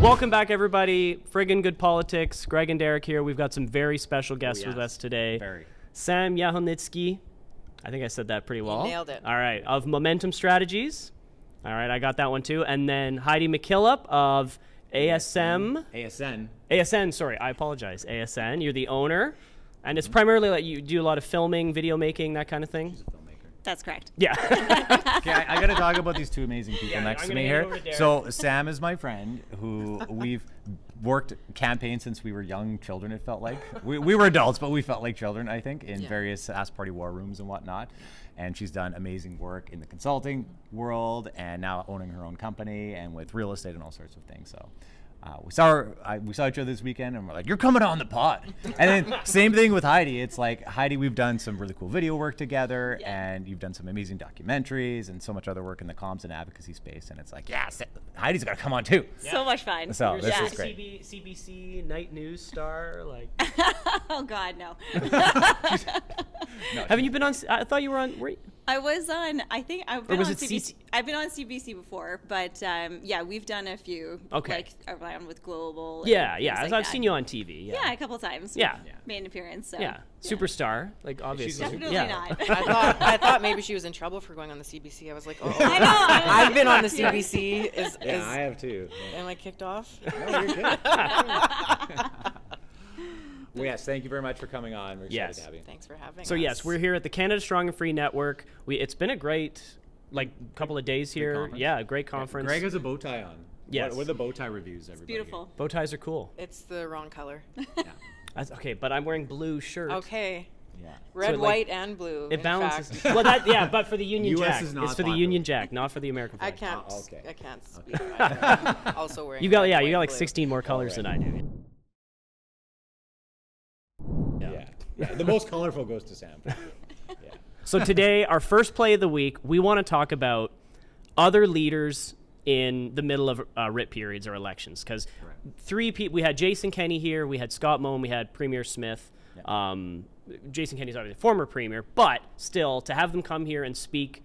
Welcome back, everybody. Friggen Good Politics. Greg and Derek here. We've got some very special guests with us today. Sam Yaholnitsky. I think I said that pretty well. You nailed it. All right. Of Momentum Strategies. All right. I got that one too. And then Heidi Mckillop of ASN. Sorry. I apologize. ASN. You're the owner. And it's primarily like you do a lot of filming, video making, that kind of thing. She's a filmmaker. That's correct. Yeah. Okay, I got to talk about these two amazing people next to me here. So Sam is my friend who we've worked campaigns since we were young children, it felt like. We were adults, but we felt like children, I think, in various Ask Party war rooms and whatnot. And she's done amazing work in the consulting world and now owning her own company and with real estate and all sorts of things. So we saw each other this weekend and we're like, you're coming on the pod. And then same thing with Heidi. It's like, Heidi, we've done some really cool video work together and you've done some amazing documentaries and so much other work in the comms and advocacy space. And it's like, Heidi's got to come on too. So much fun. So this is great. CBC night news star, like. Oh God, no. Haven't you been on? I thought you were on. I was on. I think I've been on CBC. CT? I've been on CBC before, but yeah, we've done a few. Okay. Like around with Global. Yeah. Like I've seen you on TV. Yeah, a couple times. Yeah. Made an appearance. So. Yeah. Superstar, like obviously. Definitely not. I thought maybe she was in trouble for going on the CBC. I was like, oh, I know. I've been on the CBC. I have too. Am I kicked off? No, you're good. Well, yes, thank you very much for coming on. We're excited to have you. Thanks for having us. So yes, we're here at the Canada Strong and Free Network. It's been a great, couple of days here. Conference. A great conference. Greg has a bow tie on. Yes. What are the bow tie reviews, everybody? Beautiful. Bow ties are cool. It's the wrong color. Yeah. Okay, but I'm wearing blue shirt. Okay. Yeah. Red, So, white, and blue. It balances. In fact. Well, but for the Union US Jack. is not It's for the popular. Union Jack, not for the American I flag. can't. okay. I can't speak. About it. Also wearing. You got red, white, you got like blue. 16 more colors than I do. Yeah. The most colorful goes to Sam. Yeah. So today, our first play of the week, we want to talk about other leaders in the middle of writ periods or elections. Because we had Jason Kenney here, we had Scott Moe, and we had Premier Smith. Yeah. Jason Kenney's obviously a former premier, but still, to have them come here and speak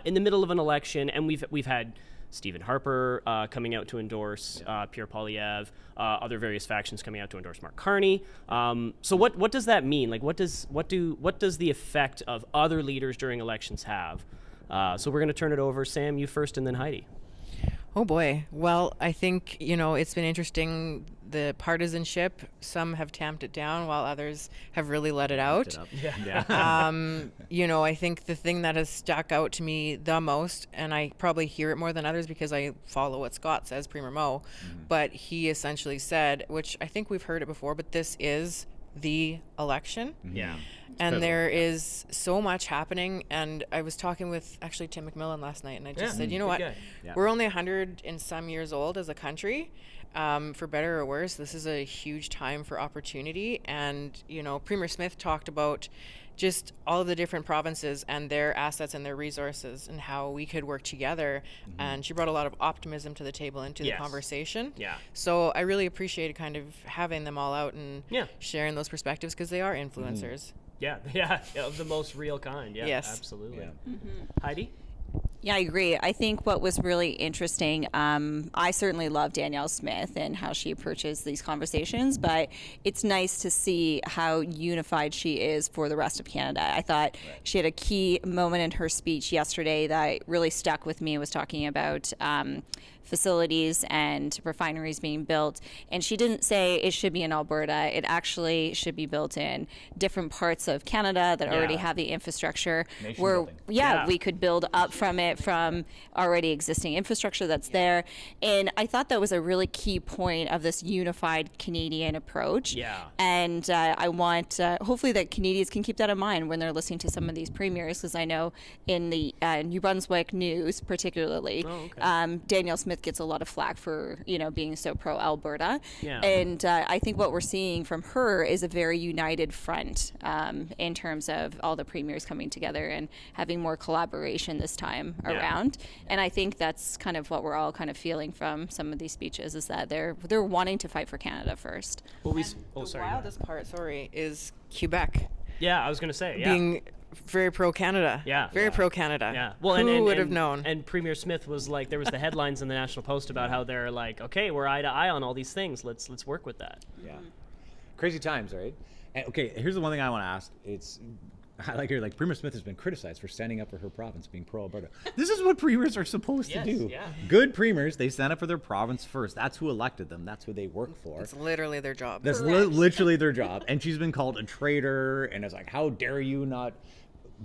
in the middle of an election, and we've had Stephen Harper coming out to endorse Pierre Poilievre, other various factions coming out to endorse Mark Carney. So what does that mean? Like, what does the effect of other leaders during elections have? So we're going to turn it over. Sam, you first, and then Heidi. Oh boy. Well, I think, it's been interesting, the partisanship. Some have tamped it down while others have really let it out. I think the thing that has stuck out to me the most, and I probably hear it more than others because I follow what Scott says, Premier Moe, but he essentially said, which I think we've heard it before, but this is the election. Yeah. And there is so much happening. And I was talking with actually Tim McMillan last night, and I just said, you know what? Yeah. We're only 100 and some years old as a country. For better or worse, this is a huge time for opportunity. And, Premier Smith talked about just all of the different provinces and their assets and their resources and how we could work together. And she brought a lot of optimism to the table into the conversation. Yeah. So I really appreciated kind of having them all out and sharing those perspectives because they are influencers. Yeah, of the most real kind. Yeah, Yes. absolutely. Yeah. Heidi? Yeah, I agree. I think what was really interesting, I certainly love Danielle Smith and how she approaches these conversations, but it's nice to see how unified she is for the rest of Canada. I thought she had a key moment in her speech yesterday that really stuck with me. Was talking about facilities and refineries being built, and she didn't say it should be in Alberta. It actually should be built in different parts of Canada that already have the infrastructure Nation where building. we could build up from it, from already existing infrastructure that's there. And I thought that was a really key point of this unified Canadian approach. Yeah. And I want hopefully that Canadians can keep that in mind when they're listening to some of these premiers, because I know in the New Brunswick news particularly, Danielle Smith gets a lot of flack for being so pro Alberta. Yeah. And I think what we're seeing from her is a very united front in terms of all the premiers coming together and having more collaboration this time around. And I think that's kind of what we're all kind of feeling from some of these speeches, is that they're wanting to fight for Canada first. Well, The wildest part, is Quebec. Yeah, I was going to say, being very pro Canada. Yeah. Very pro Canada. Yeah. Well, who would have known? And Premier Smith was like, there was the headlines in the National Post about how they're like, okay, we're eye to eye on all these things. Let's work with that. Yeah. Crazy times, right? And, okay, here's the one thing I want to ask. It's I like her. Like Premier Smith has been criticized for standing up for her province, being pro-Alberta. This is what premiers are supposed to do. Yeah. Good premiers, they stand up for their province first. That's who elected them. That's who they work for. It's literally their job. That's literally their job. And she's been called a traitor, and it's like, how dare you not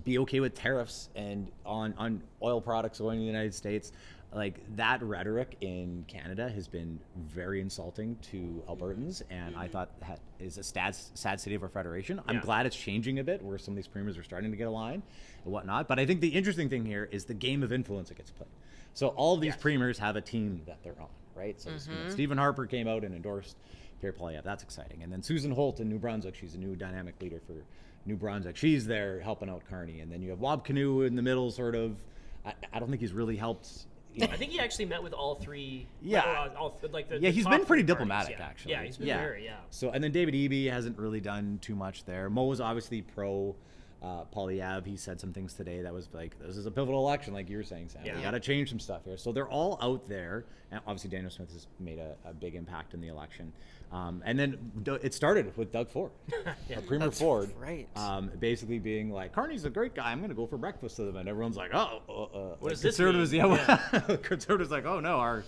be okay with tariffs and on oil products going to the United States? Like that rhetoric in Canada has been very insulting to Albertans, and I thought that is a sad state of our federation. I'm glad it's changing a bit, where some of these premiers are starting to get aligned and whatnot. But I think the interesting thing here is the game of influence that gets played. So all of these premiers have a team that they're on, right? So Stephen Harper came out and endorsed Pierre Poilievre. That's exciting. And then Susan Holt in New Brunswick, she's a new dynamic leader for New Brunswick. She's there helping out Carney. And then you have Wab Canoe in the middle, sort of. I don't think he's really helped. I think he actually met with all three. Yeah. He's top been pretty three diplomatic, parties, actually. Yeah, he's been very, So, and then David Eby hasn't really done too much there. Mo was obviously pro Poilievre. He said some things today that was like, this is a pivotal election, like you were saying, Sam. Yeah. We got to change some stuff here. So they're all out there. And obviously Daniel Smith has made a big impact in the election. And then it started with Doug Ford, Premier Ford, right. basically being like, Carney's a great guy. I'm going to go for breakfast with him. And everyone's like, what does like this mean? Conservatives like, oh no, our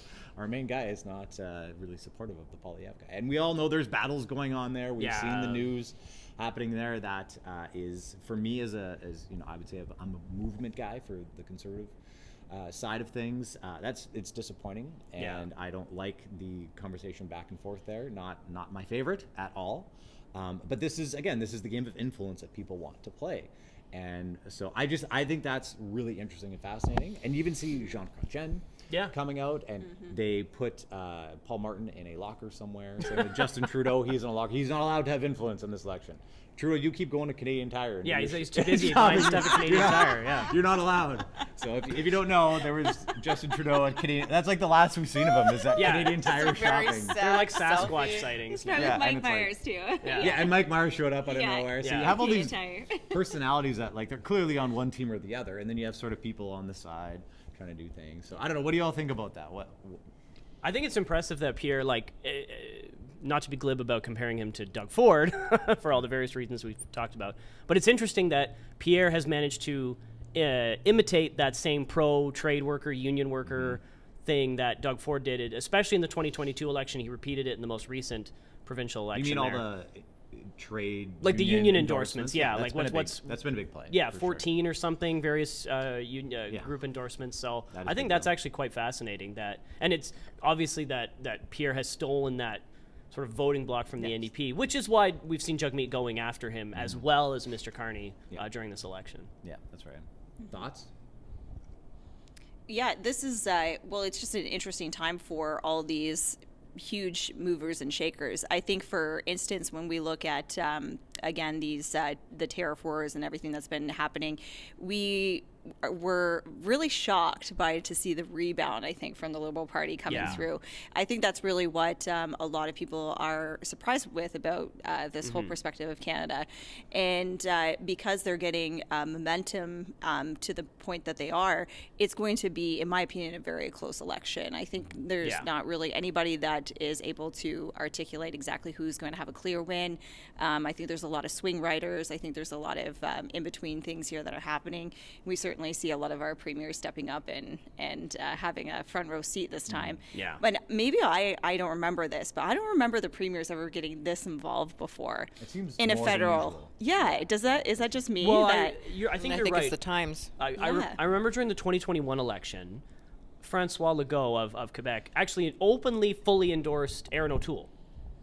main guy is not really supportive of the Poilievre guy. And we all know there's battles going on there. We've seen the news happening there. That is, for me, as you know, I would say I'm a movement guy for the conservative side of things. It's disappointing, and I don't like the conversation back and forth there. Not my favorite at all. But this is the game of influence that people want to play. And so I think that's really interesting and fascinating. And you even see Jean Chrétien coming out, and they put Paul Martin in a locker somewhere, saying that Justin Trudeau, he's in a locker. He's not allowed to have influence in this election. Trudeau, you keep going to Canadian Tire. Yeah, he's too busy buying stuff at Canadian Tire. Yeah, you're not allowed. So if you don't know, there was Justin Trudeau at Canadian. That's like the last we've seen of him. Is that Canadian Tire shopping? They're like Sasquatch sightings. It's probably Mike Myers too. Yeah, and Mike Myers showed up out of nowhere. So you have all these Tire. personalities that like they're clearly on one team or the other, and then you have sort of people on the side trying to do things. So I don't know. What do you all think about that? What? I think it's impressive that Pierre, not to be glib about comparing him to Doug Ford for all the various reasons we've talked about, but it's interesting that Pierre has managed to imitate that same pro-trade worker, union worker thing that Doug Ford did, especially in the 2022 election. He repeated it in the most recent provincial election. You mean all the trade, like the union endorsements? Yeah, that's like that's been a big play. Yeah, 14 or something, various group endorsements. So I think that's actually quite fascinating. And it's obviously that Pierre has stolen that sort of voting block from the NDP, which is why we've seen Jagmeet going after him as well as Mr. Carney during this election. Yeah, that's right. Thoughts? Yeah, this is, it's just an interesting time for all these huge movers and shakers. I think, for instance, when we look at, again, these the tariff wars and everything that's been happening, we were really shocked to see the rebound, I think, from the Liberal Party coming through. I think that's really what a lot of people are surprised with about this whole perspective of Canada. And because they're getting momentum to the point that they are, it's going to be, in my opinion, a very close election. I think there's not really anybody that is able to articulate exactly who's going to have a clear win. I think there's a lot of swing riders. I think there's a lot of in-between things here that are happening. We certainly see a lot of our premiers stepping up and having a front row seat this time. Yeah. But maybe I don't remember this, but I don't remember the premiers ever getting this involved before. It seems in a more than federal. usual. Yeah. Is that just me? Well, that I think I you're think right. it's the times. I remember during the 2021 election, Francois Legault of Quebec actually openly, fully endorsed Aaron O'Toole.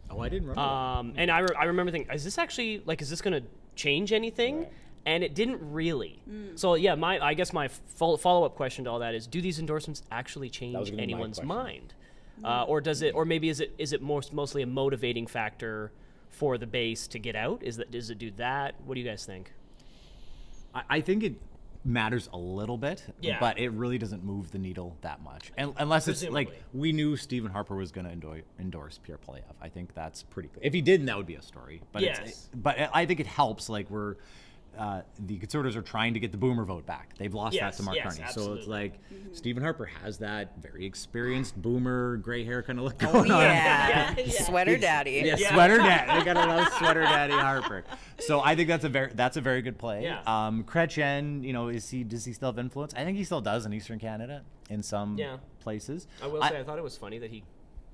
Oh, I didn't remember. And I remember thinking, is this going to change anything? Right. And it didn't really. So yeah, I guess my follow-up question to all that is: do these endorsements actually change anyone's mind, or maybe is it mostly a motivating factor for the base to get out? Does it do that? What do you guys think? I think it matters a little bit, but it really doesn't move the needle that much. And unless it's like we knew Stephen Harper was going to endorse Pierre Poilievre. I think that's pretty clear. If he didn't, that would be a story. But but I think it helps. Like the Conservatives are trying to get the boomer vote back. They've lost that to Mark Carney. So absolutely. it's like Stephen Harper has that very experienced boomer gray hair kind of look going on. Yeah. Sweater daddy. Yeah, sweater daddy. They gotta love sweater daddy Harper. So I think that's a very good play. Yeah. Chrétien, does he still have influence? I think he still does in Eastern Canada in some places. I will say I thought it was funny that he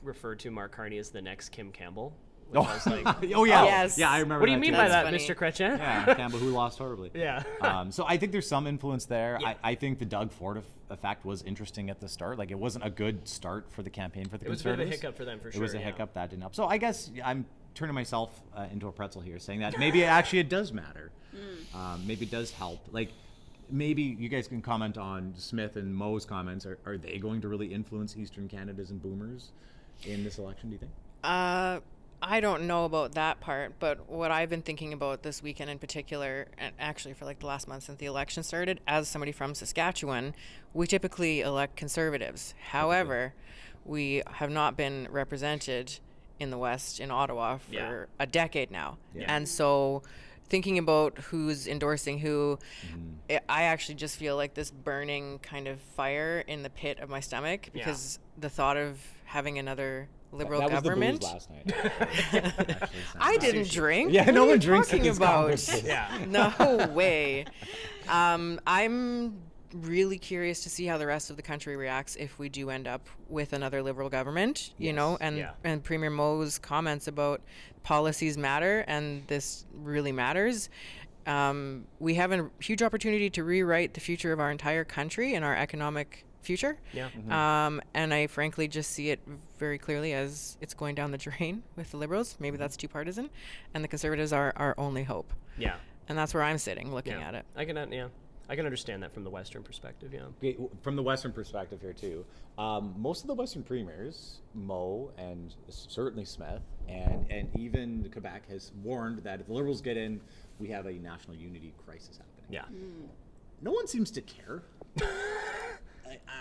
referred to Mark Carney as the next Kim Campbell. Which I was like, Oh yeah, Yes. yeah, I remember. what do you that mean too. by that, funny. Mr. Chrétien? Yeah, Campbell, who lost horribly. Yeah. So I think there's some influence there. Yeah. I think the Doug Ford effect was interesting at the start. Like, it wasn't a good start for the campaign for the It was a bit of a Conservatives. hiccup for them, for sure. It was a yeah. hiccup that didn't help. So I guess I'm turning myself into a pretzel here, saying that maybe actually it does matter. Maybe it does help. Like, maybe you guys can comment on Smith and Mo's comments. Are they going to really influence Eastern Canada's and boomers in this election, do you think? I don't know about that part, but what I've been thinking about this weekend in particular, and actually for like the last month since the election started, as somebody from Saskatchewan, we typically elect Conservatives. However, we have not been represented in the West, in Ottawa, for a decade now. Yeah. And so thinking about who's endorsing who, I actually just feel like this burning kind of fire in the pit of my stomach, because the thought of having another Liberal that government. was the booze last night. I didn't drink. Yeah, What no are one you drinks at talking these about? conferences. Yeah. No way. I'm really curious to see how the rest of the country reacts if we do end up with another Liberal government, you know, and Premier Mo's comments about policies matter, and this really matters. We have a huge opportunity to rewrite the future of our entire country and our economic future. Yeah. And I frankly just see it very clearly as it's going down the drain with the Liberals. Maybe that's too partisan, and the Conservatives are our only hope. Yeah. And that's where I'm sitting looking at it. I can understand that from the Western perspective. Yeah. Okay, from the Western perspective here too, most of the Western premiers, Mo and certainly Smith, and even Quebec has warned that if the Liberals get in, we have a national unity crisis happening. Yeah. No one seems to care.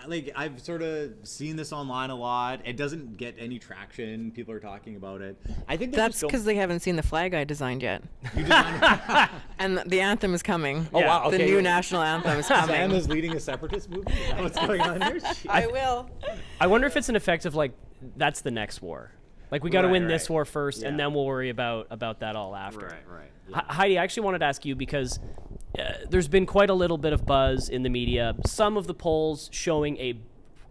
Like, I've sort of seen this online a lot. It doesn't get any traction. People are talking about it. I think That's because they haven't seen the flag I designed yet. you designed. And the anthem is coming. Oh wow! The Okay. new national anthem is coming. Sam is leading a separatist movement. Is that what's going on here? I will. I wonder if it's an effect of, like, that's the next war. Like, we got to Right, win this right. war first, and Yeah. then we'll worry about that all after. Right. Yeah. Heidi, I actually wanted to ask you because there's been quite a little bit of buzz in the media. Some of the polls showing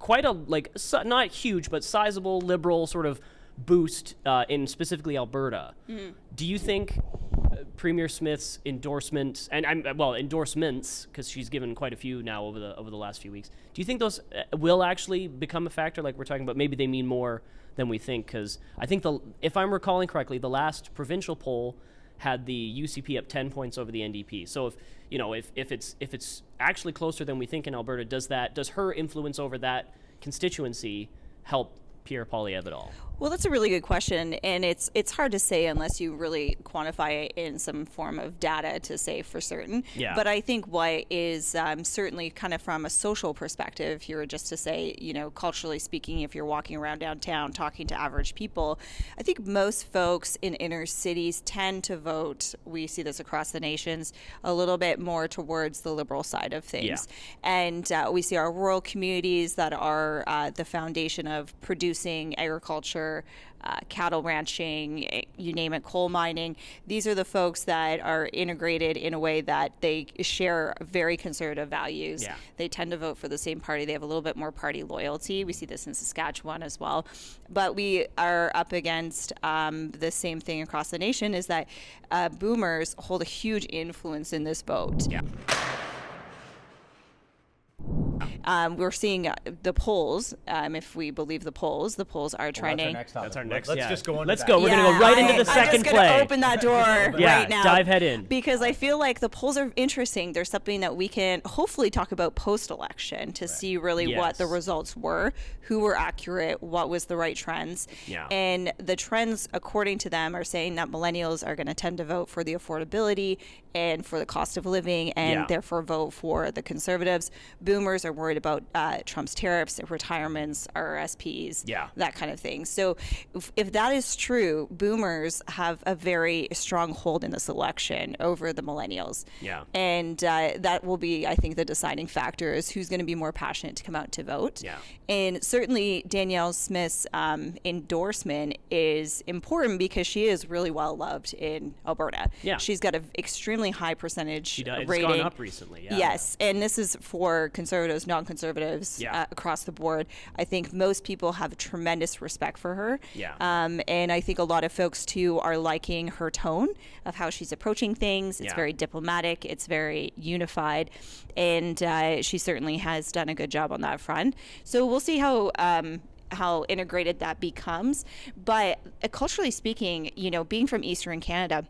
not huge, but sizable Liberal sort of boost in specifically Alberta. Do you think Premier Smith's endorsements, endorsements, because she's given quite a few now over the last few weeks, do you think those will actually become a factor? Like we're talking about, maybe they mean more than we think, because I think if I'm recalling correctly, the last provincial poll had the UCP up 10 points over the NDP. So if it's actually closer than we think in Alberta, does her influence over that constituency help Pierre Poilievre at all? Well, that's a really good question, and it's hard to say unless you really quantify it in some form of data to say for certain. Yeah. But I think what is certainly kind of from a social perspective, if you were just to say, culturally speaking, if you're walking around downtown talking to average people, I think most folks in inner cities tend to vote, we see this across the nations, a little bit more towards the Liberal side of things. Yeah. And we see our rural communities that are the foundation of producing agriculture, cattle ranching, you name it, coal mining. These are the folks that are integrated in a way that they share very conservative values. Yeah. They tend to vote for the same party. They have a little bit more party loyalty. We see this in Saskatchewan as well. But we are up against the same thing across the nation, is that boomers hold a huge influence in this vote. Yeah. We're seeing the polls. If we believe the polls are trending. That's our next. Let's just go on. Let's go. We're gonna go right into the second I'm just play. gonna open that door right now. Dive head in. Because I feel like the polls are interesting. There's something that we can hopefully talk about post-election to see really what the results were, who were accurate, what was the right trends. Yeah. And the trends, according to them, are saying that millennials are going to tend to vote for the affordability and for the cost of living, and therefore vote for the Conservatives. Boomers are more worried about Trump's tariffs, retirements, RRSPs, that kind of thing. So if that is true, boomers have a very strong hold in this election over the millennials. And that will be, I think, the deciding factor is who's going to be more passionate to come out to vote. And certainly Danielle Smith's endorsement is important because she is really well loved in Alberta. She's got an extremely high percentage rating. It's gone up recently. Yes, and this is for conservatives, non-conservatives across the board. I think most people have tremendous respect for her. And I think a lot of folks too are liking her tone of how she's approaching things. It's very diplomatic. It's very unified, and she certainly has done a good job on that front. So we'll see how integrated that becomes. But culturally speaking, being from Eastern Canada,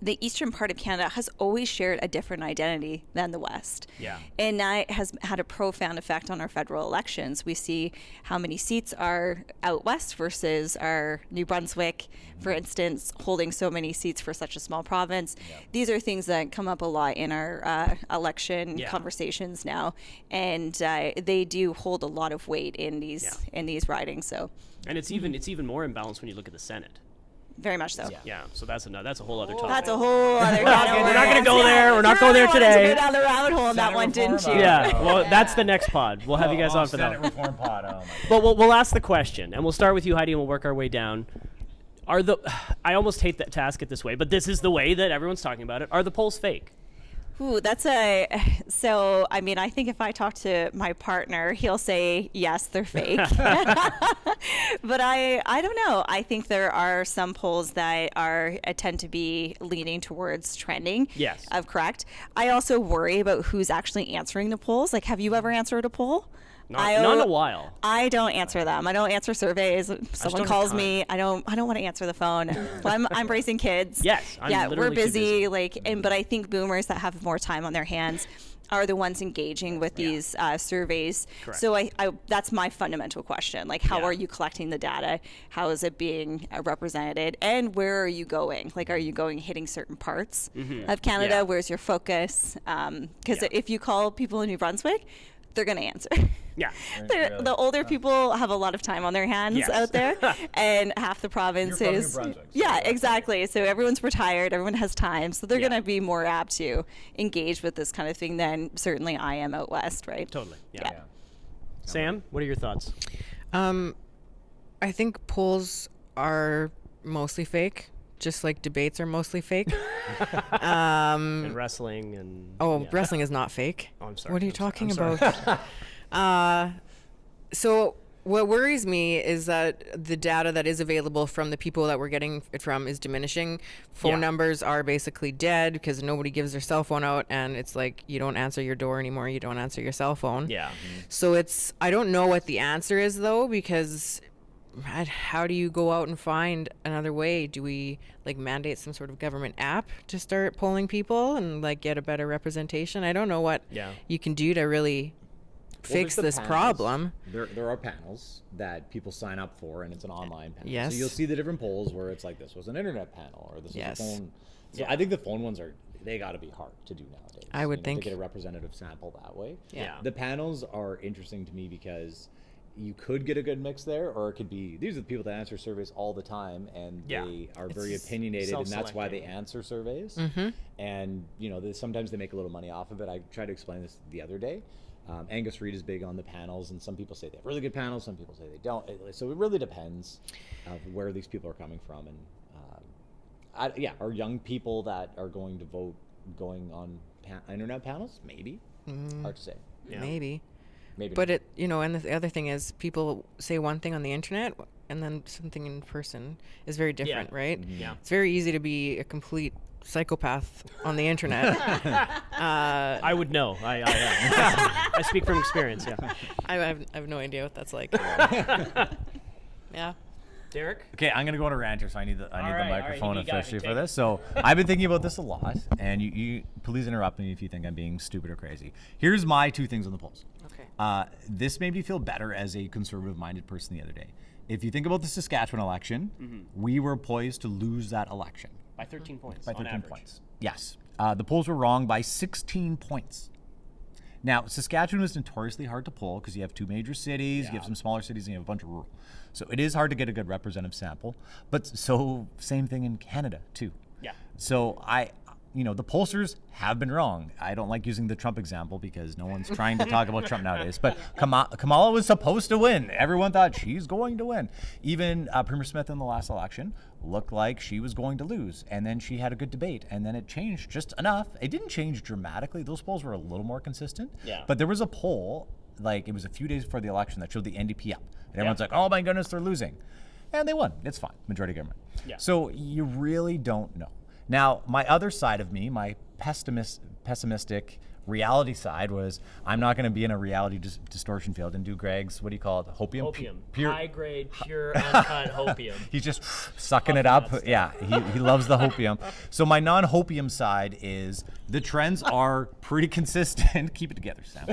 the eastern part of Canada has always shared a different identity than the West. And that has had a profound effect on our federal elections. We see how many seats are out west versus our New Brunswick, for instance, holding so many seats for such a small province. These are things that come up a lot in our election conversations now, and they do hold a lot of weight in these ridings. So, and it's even more imbalanced when you look at the Senate. Very much so. So that's a whole other topic. That's a whole other. We're not going to go there. We're not going there today. Go down the rabbit hole on that one, didn't you? Well, that's the next pod. We'll have you guys on for that. Senate reform pod. Oh my But we'll ask the question, and we'll start with you, Heidi, and we'll work our way down. I almost hate to ask it this way, but this is the way that everyone's talking about it. Are the polls fake? Ooh, so, I mean, I think if I talk to my partner, he'll say, yes, they're fake. But I don't know. I think there are some polls that tend to be leaning towards trending of correct. I also worry about who's actually answering the polls. Like, have you ever answered a poll? Not in a while. I don't answer them. I don't answer surveys. Someone calls me. I don't want to answer the phone. Well, I'm raising kids. We're busy. But I think boomers that have more time on their hands are the ones engaging with these surveys. Correct. So I that's my fundamental question. Like, how are you collecting the data? How is it being represented? And where are you going? Like, are you hitting certain parts of Canada? Where's your focus? Because if you call people in New Brunswick, they're going to answer. The older people have a lot of time on their hands out there, and half the province is. Exactly. So everyone's retired, everyone has time, so they're going to be more apt to engage with this kind of thing than certainly I am out west, right? Totally. Sam, what are your thoughts? I think polls are mostly fake. Just like debates are mostly fake. And wrestling and... wrestling is not fake. Oh, I'm sorry. What are you talking about? So what worries me is that the data that is available from the people that we're getting it from is diminishing. Phone numbers are basically dead because nobody gives their cell phone out, and it's like you don't answer your door anymore, you don't answer your cell phone. So I don't know what the answer is, though, because... how do you go out and find another way? Do we mandate some sort of government app to start polling people and get a better representation? I don't know what you can do to really fix this problem. There are panels that people sign up for, and it's an online panel. Yes. So you'll see the different polls where it's like this was an internet panel or this was a phone. So I think the phone ones they got to be hard to do nowadays. I would think to get a representative sample that way. The panels are interesting to me because you could get a good mix there, or it could be these are the people that answer surveys all the time, and they are very opinionated, and that's why they answer surveys. And sometimes they make a little money off of it. I tried to explain this the other day. Angus Reid is big on the panels, and some people say they have really good panels, some people say they don't. So it really depends of where these people are coming from, and are young people that are going to vote going on internet panels? Maybe. Hard to say. Maybe. But not. And the other thing is people say one thing on the internet and then something in person is very different, right? It's very easy to be a complete psychopath on the internet. I would know. I speak from experience. I have no idea what that's like. Derek? Okay, I'm gonna go on a rant here, so I need the microphone officially for this. So I've been thinking about this a lot, and you please interrupt me if you think I'm being stupid or crazy. Here's my two things on the polls. Okay. This made me feel better as a conservative-minded person the other day. If you think about the Saskatchewan election, we were poised to lose that election. By 13 points. By 13 on average. points. Yes. The polls were wrong by 16 points. Now, Saskatchewan is notoriously hard to pull because you have 2 major cities, you have some smaller cities, and you have a bunch of rural. So it is hard to get a good representative sample. But so same thing in Canada too. Yeah. So the pollsters have been wrong. I don't like using the Trump example because no one's trying to talk about Trump nowadays. But Kamala was supposed to win. Everyone thought she's going to win. Even Premier Smith in the last election looked like she was going to lose. And then she had a good debate. And then it changed just enough. It didn't change dramatically. Those polls were a little more consistent. Yeah. But there was a poll, like it was a few days before the election, that showed the NDP up. And everyone's like, oh my goodness, they're losing. And they won. It's fine. Majority government. Yeah. So you really don't know. Now, my other side of me, my pessimistic reality side, was I'm not going to be in a reality distortion field and do Greg's, what do you call it, hopium? Hopium. Pure, High grade, pure, uncut hopium. He's just sucking it up. Yeah, he loves the hopium. So my non-hopium side is the trends are pretty consistent. Keep it together, Sam.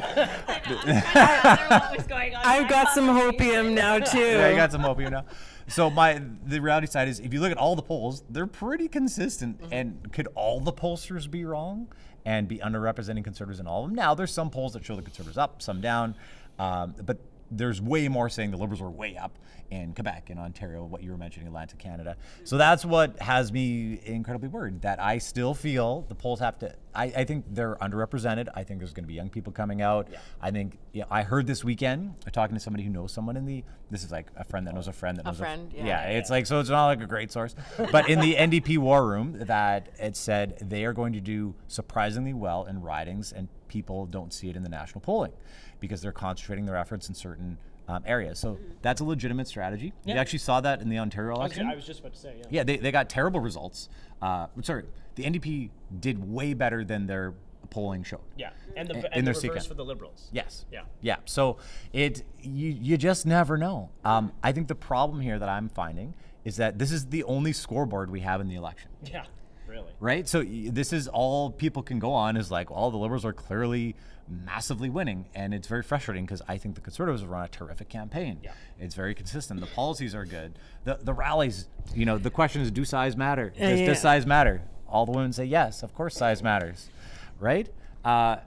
I've got some hopium now too. Yeah, you got some hopium now. So the reality side is, if you look at all the polls, they're pretty consistent. And could all the pollsters be wrong and be underrepresenting Conservatives in all of them? Now, there's some polls that show the Conservatives up, some down, but there's way more saying the Liberals are way up in Quebec and Ontario, what you were mentioning, Atlantic Canada. So that's what has me incredibly worried, that I still feel the polls have to, I think they're underrepresented. I think there's going to be young people coming out. Yeah. I think, I heard this weekend, talking to somebody who knows someone this is like a friend that knows a friend that knows a friend. It's like, so it's not like a great source. But in the NDP war room, that it said they are going to do surprisingly well in ridings, and people don't see it in the national polling because they're concentrating their efforts in certain areas. So that's a legitimate strategy. Yeah. You actually saw that in the Ontario election. I was just about to say, Yeah, they got terrible results. The NDP did way better than their polling showed. Yeah, and the reverse for the Liberals. Yes. Yeah. Yeah. So you just never know. I think the problem here that I'm finding is that this is the only scoreboard we have in the election. Yeah, really. Right? So this is all people can go on, is like, well, the Liberals are clearly massively winning, and it's very frustrating because I think the Conservatives have run a terrific campaign. Yeah. It's very consistent. The policies are good. The rallies, the question is, do size matter? Does size matter? All the women say yes, of course size matters, right? Not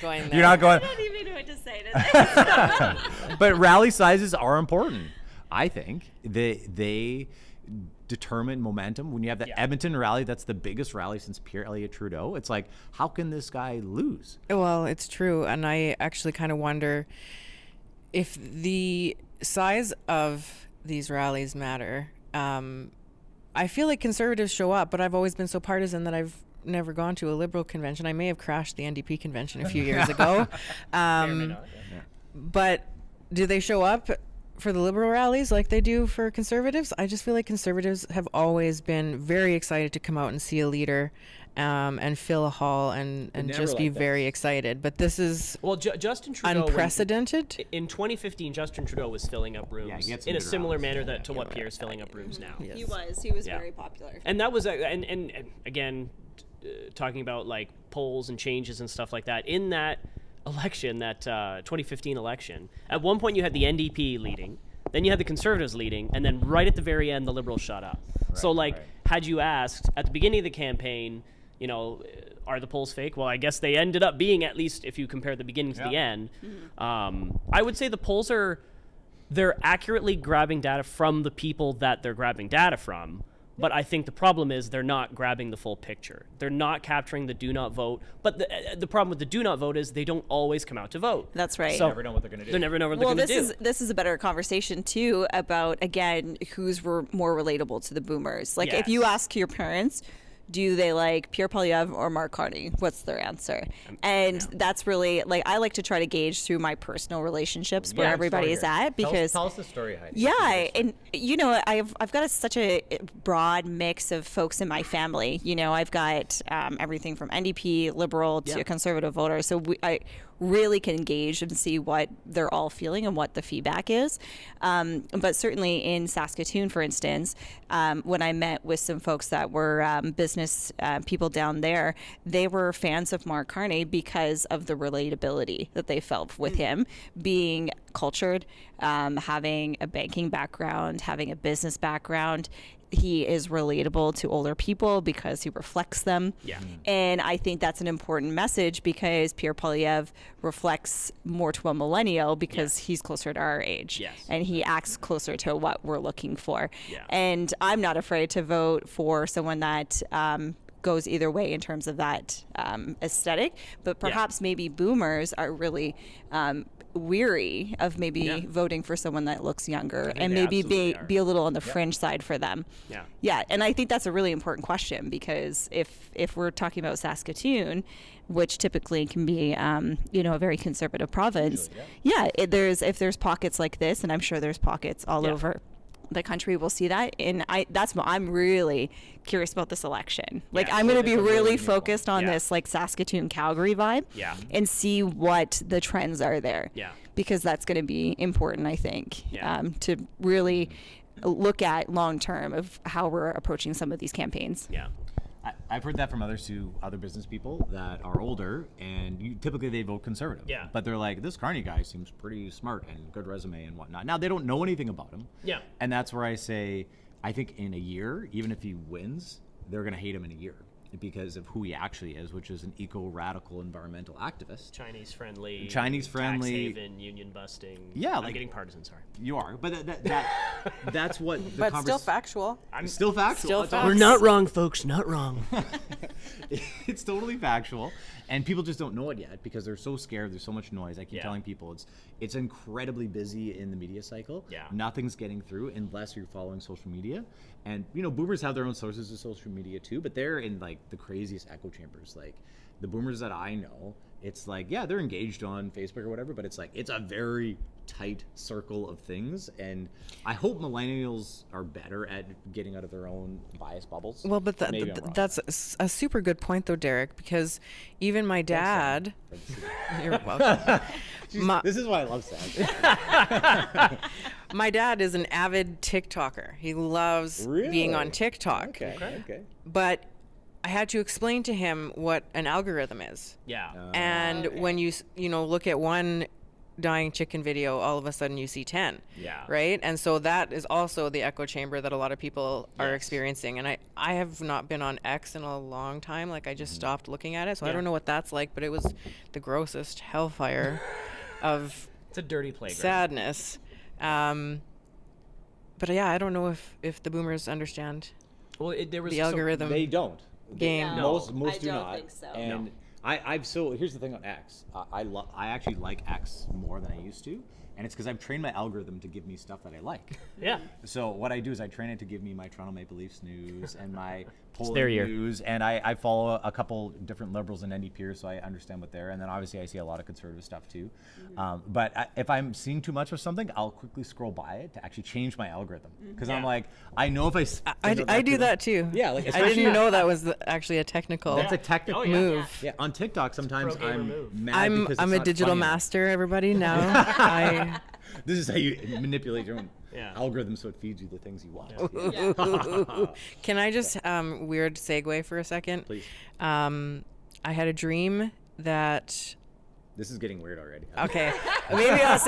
going there. You're not going. I don't even know what to say to this. But rally sizes are important. I think they determine momentum. When you have the Edmonton rally, that's the biggest rally since Pierre Elliott Trudeau. It's like, how can this guy lose? Well, it's true. And I actually kind of wonder if the size of these rallies matter. I feel like Conservatives show up, but I've always been so partisan that I've never gone to a Liberal convention. I may have crashed the NDP convention a few years ago. But do they show up for the Liberal rallies like they do for Conservatives? I just feel like Conservatives have always been very excited to come out and see a leader and fill a hall and just be very excited. But this is Justin Trudeau, unprecedented. In 2015, Justin Trudeau was filling up rooms in a similar manner to what Pierre's filling up rooms now. Yes. He was very popular. And that was, and again, talking about like polls and changes and stuff like that, in that election, that 2015 election, at one point you had the NDP leading, then you had the Conservatives leading, and then right at the very end the Liberals shut up. Had you asked at the beginning of the campaign, are the polls fake? Well, I guess they ended up being, at least if you compare the beginning to the end. I would say the polls they're accurately grabbing data from the people that they're grabbing data from. But I think the problem is they're not grabbing the full picture. They're not capturing the do not vote. But the problem with the do not vote is they don't always come out to vote. That's right. So, they never know what they're going to do. They never know what they're going to do. This is a better conversation, too, about, again, who's more relatable to the boomers. Like, if you ask your parents, do they like Pierre Poilievre or Mark Carney? What's their answer? And that's really, like, I like to try to gauge through my personal relationships where everybody is at, because tell us the story, Heidi. Yeah, and I've got such a broad mix of folks in my family. I've got everything from NDP, Liberal to Conservative voters. So I really can engage and see what they're all feeling and what the feedback is. But certainly in Saskatoon, for instance, when I met with some folks that were business people down there, they were fans of Mark Carney because of the relatability that they felt with him, being cultured, having a banking background, having a business background. He is relatable to older people because he reflects them. Yeah. And I think that's an important message because Pierre Poilievre reflects more to a millennial because he's closer to our age. Yes. And he acts closer to what we're looking for. Yeah. And I'm not afraid to vote for someone that goes either way in terms of that aesthetic. But perhaps maybe boomers are really weary of maybe voting for someone that looks younger and they maybe absolutely are. be a little on the fringe side for them. Yeah. And I think that's a really important question because if we're talking about Saskatoon, which typically can be a very conservative province, if there's pockets like this, and I'm sure there's pockets all over the country, we'll see that. And that's what I'm really curious about this election. Like, I'm going to be really focused on this like Saskatoon Calgary vibe and see what the trends are there. Yeah. Because that's going to be important, I think, to really look at long term of how we're approaching some of these campaigns. Yeah. I've heard that from other business people that are older, and typically they vote conservative. Yeah. But they're like, this Carney guy seems pretty smart and good resume and whatnot. Now, they don't know anything about him. Yeah. And that's where I say, I think in a year, even if he wins, they're going to hate him in a year because of who he actually is, which is an eco-radical environmental activist. Chinese-friendly, tax haven, union busting. Yeah, I'm getting partisan, sorry. You are, but that's what the But still factual. Still factual. Still That's all. facts. We're not wrong, folks, not wrong. It's totally factual, and people just don't know it yet because they're so scared. There's so much noise. I keep telling people it's incredibly busy in the media cycle. Yeah. Nothing's getting through unless you're following social media. And boomers have their own sources of social media too, but they're in like the craziest echo chambers. Like the boomers that I know, it's like, yeah, they're engaged on Facebook or whatever, but it's like it's a very tight circle of things, and I hope millennials are better at getting out of their own bias bubbles. Well, but Maybe I'm wrong. that's a super good point, though, Derek, because even my dad. You're welcome. This is why I love Sam. My dad is an avid TikToker. He loves being on TikTok. Okay. But I had to explain to him what an algorithm is. Yeah. And when you look at one dying chicken video, all of a sudden you see 10. Yeah. Right? And so that is also the echo chamber that a lot of people are experiencing. And I have not been on X in a long time. Like, I just stopped looking at it. So I don't know what that's like, but it was the grossest hellfire of It's a dirty playground. sadness. But yeah, I don't know if the boomers understand Well, there was the algorithm They don't. game. Most I do don't not. think so. And here's the thing on X. I actually like X more than I used to, and it's because I've trained my algorithm to give me stuff that I like. Yeah. So what I do is I train it to give me my Toronto Maple Leafs news and my their Poland year. news, and I follow a couple different Liberals and NDPers, so I understand what they're. And then obviously I see a lot of conservative stuff too. But if I'm seeing too much of something, I'll quickly scroll by it to actually change my algorithm because I'm like, I know if I do that too. Yeah, like I especially- didn't know that was actually a technical That's a technical Oh, yeah. move. Yeah, on TikTok sometimes pro gamer I'm move. mad because I'm it's a not digital funny enough. master, everybody. Now This is how you manipulate your own Yeah. algorithm so it feeds you the things you want. Can I just weird segue for a second? Please. I had a dream that. This is getting weird already. Okay, maybe I'll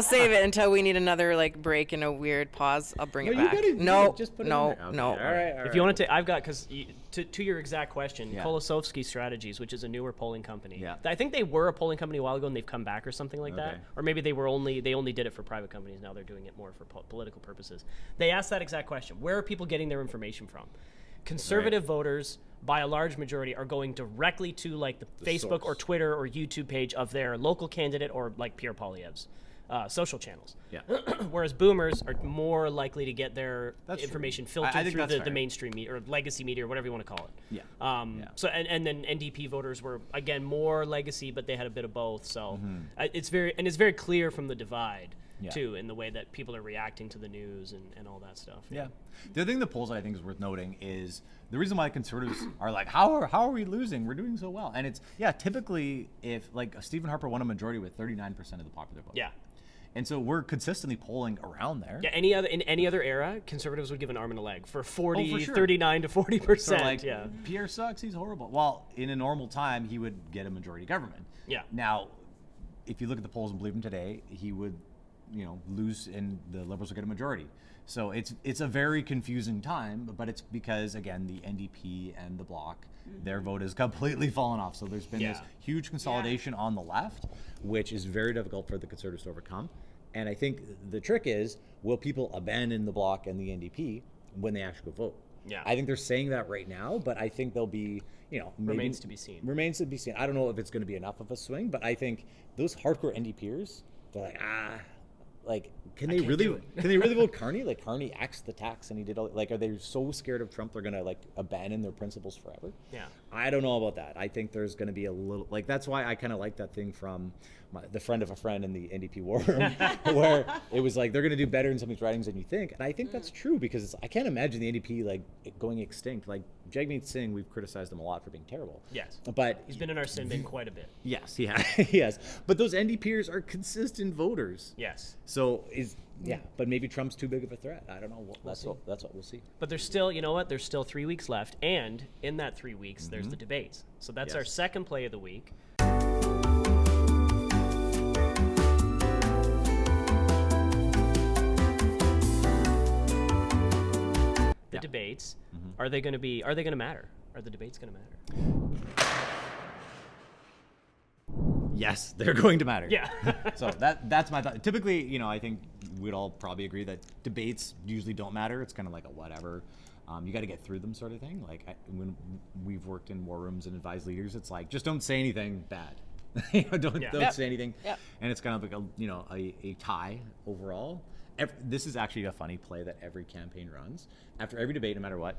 save it until we need another like break and a weird pause. I'll bring it No, you back. gotta- No, just put it in no, there. Okay, no. all right. If you want to, I've got, because to your exact question, Yeah. Kolosovsky Strategies, which is a newer polling company. Yeah. I think they were a polling company a while ago and they've come back or something like that. Okay. Or maybe they only did it for private companies. Now they're doing it more for political purposes. They asked that exact question. Where are people getting their information from? Conservative voters, by a large majority, are going directly to like the Facebook source. or Twitter or YouTube page of their local candidate or like Pierre Poilievre's social channels. Yeah. Whereas boomers are more likely to get their That's true. information I filtered think through that's the fair. mainstream media or legacy media or whatever you want to call it. Yeah. Yeah. So and then NDP voters were again more legacy, but they had a bit of both. So it's very clear from the divide Yeah. too in the way that people are reacting to the news and all that stuff. Yeah. The other thing the polls I think is worth noting is the reason why conservatives are like, how are we losing? We're doing so well. And it's, typically if like Stephen Harper won a majority with 39% of the popular vote. Yeah. And so we're consistently polling around there. Yeah, in any other era, conservatives would give an arm and a leg for 40, sure. 39 to 40%. So like, yeah. Pierre sucks, he's horrible. Well, in a normal time, he would get a majority government. Yeah. Now, if you look at the polls and believe him today, he would lose and the Liberals will get a majority. So it's a very confusing time, but it's because, again, the NDP and the Bloc, their vote has completely fallen off. So there's been this huge consolidation on the left, which is very difficult for the Conservatives to overcome. And I think the trick is, will people abandon the Bloc and the NDP when they actually go vote? Yeah. I think they're saying that right now, but I think they'll be, maybe, Remains to be seen. Remains to be seen. I don't know if it's going to be enough of a swing, but I think those hardcore NDPers, they're like, can they really vote Carney? Like, Carney axed the tax and he did all, like, are they so scared of Trump they're going to, like, abandon their principles forever? Yeah. I don't know about that. I think there's going to be a little, like, that's why I kind of like that thing from the friend of a friend in the NDP war room, where it was like, they're going to do better in some of these ridings than you think. And I think that's true, because I can't imagine the NDP, like, going extinct. Like, Jagmeet Singh, we've criticized him a lot for being terrible. Yes. But he's been in our sin bin quite a bit. Yes, he has. But those NDPers are consistent voters. Yes. So but maybe Trump's too big of a threat. I don't know. That's what we'll see. But there's still, there's still 3 weeks left, and in that 3 weeks, there's the debates. So that's our second play of the week. The debates, are they going to matter? Are the debates going to matter? Yes, they're going to matter. Yeah. So that's my thought. Typically, I think we'd all probably agree that debates usually don't matter. It's kind of like a whatever. You got to get through them sort of thing. Like when we've worked in war rooms and advised leaders, it's like, just don't say anything bad. Don't say anything. Yep. And it's kind of like a tie overall. This is actually a funny play that every campaign runs. After every debate, no matter what,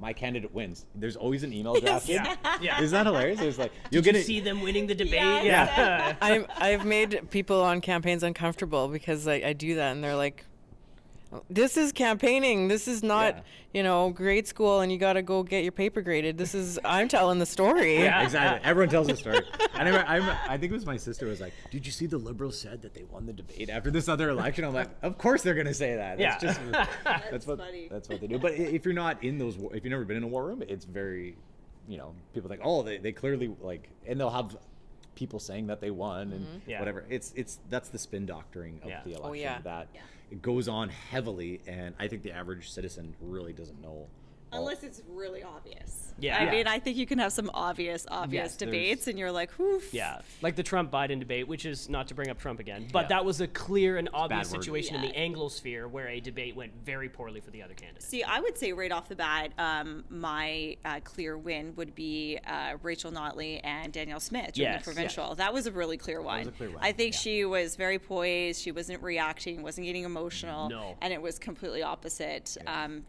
my candidate wins. There's always an email drafted. Yeah. Isn't that hilarious? It's like, Did you see them winning the debate? Yes. Yeah. I've made people on campaigns uncomfortable because I do that, and they're like, this is campaigning. This is not, grade school and you got to go get your paper graded. I'm telling the story. Yeah, exactly. Everyone tells a story. I think it was my sister was like, did you see the Liberals said that they won the debate after this other election? I'm like, of course they're going to say that. That's funny. That's what they do. But if you're not in if you've never been in a war room, it's very, people think, oh, they clearly and they'll have people saying that they won and whatever. That's the spin doctoring of the election that it goes on heavily, and I think the average citizen really doesn't know. Unless it's really obvious. Yeah. I mean, I think you can have some obvious debates, and you're like, oof. Yeah, like the Trump-Biden debate, which is not to bring up Trump again, but that was a clear and obvious situation in the Anglosphere where a debate went very poorly for the other candidate. See, I would say right off the bat, my clear win would be Rachel Notley and Danielle Smith during the provincial. That was a really clear one. That was a clear one. I think she was very poised. She wasn't reacting, wasn't getting emotional. No. And it was completely opposite, and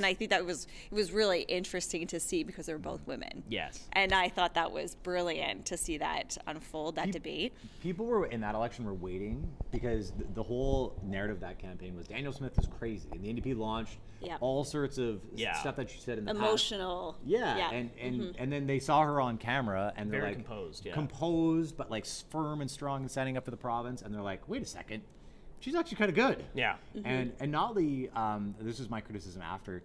I think it was really interesting to see because they were both women. Yes. And I thought that was brilliant to see that unfold, that debate. People were in that election were waiting because the whole narrative of that campaign was Danielle Smith is crazy, and the NDP launched all sorts of stuff that she said in the emotional. past. Yeah. And then they saw her on camera and they're Very like composed, but like firm and strong and standing up for the province, and they're like, wait a second, she's actually kind of good. Yeah. And Notley, this is my criticism after,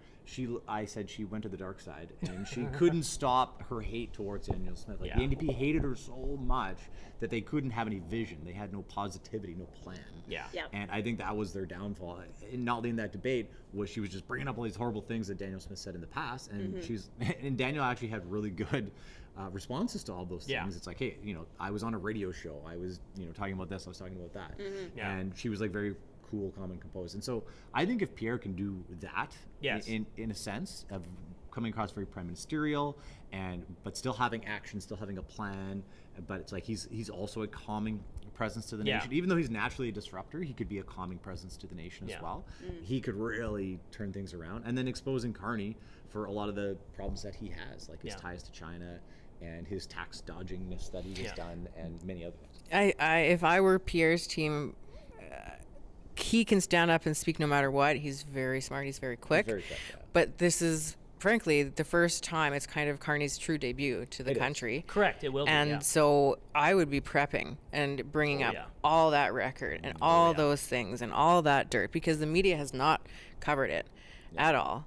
I said she went to the dark side, and she couldn't stop her hate towards Danielle Smith. Like, the NDP hated her so much that they couldn't have any vision. They had no positivity, no plan. Yeah. And I think that was their downfall. And Notley in that debate she was just bringing up all these horrible things that Danielle Smith said in the past, and and Danielle actually had really good responses to all those things. Yeah. It's like, hey, I was on a radio show. I was, talking about this. I was talking about that. Yeah. And she was like very cool, calm, and composed. And so I think if Pierre can do that, in a sense of coming across very prime ministerial, but still having action, still having a plan, but it's like he's also a calming presence to the nation. Even though he's naturally a disruptor, he could be a calming presence to the nation as well. He could really turn things around. And then exposing Carney for a lot of the problems that he has, like his ties to China and his tax dodgingness that he has done, and many other things. If I were Pierre's team, he can stand up and speak no matter what. He's very smart. He's very quick. But this is, frankly, the first time it's kind of Carney's true debut to the country. Correct. It will be. And so I would be prepping and bringing up all that record and all those things and all that dirt, because the media has not covered it. at all.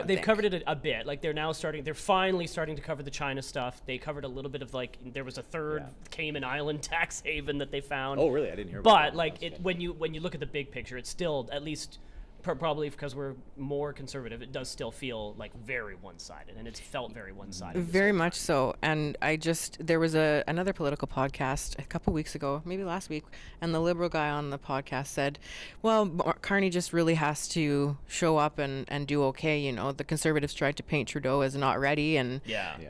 They've covered it a bit. Like they're finally starting to cover the China stuff. They covered a little bit of like there was a third Cayman Island tax haven that they found. Oh, really? I didn't hear about that. But like when you look at the big picture, it's still at least. Probably because we're more conservative, it does still feel like very one-sided, and it's felt very one-sided. Very much so. And there was another political podcast a couple weeks ago, maybe last week, and the Liberal guy on the podcast said, well, Mark Carney just really has to show up and do okay. You know, the Conservatives tried to paint Trudeau as not ready, and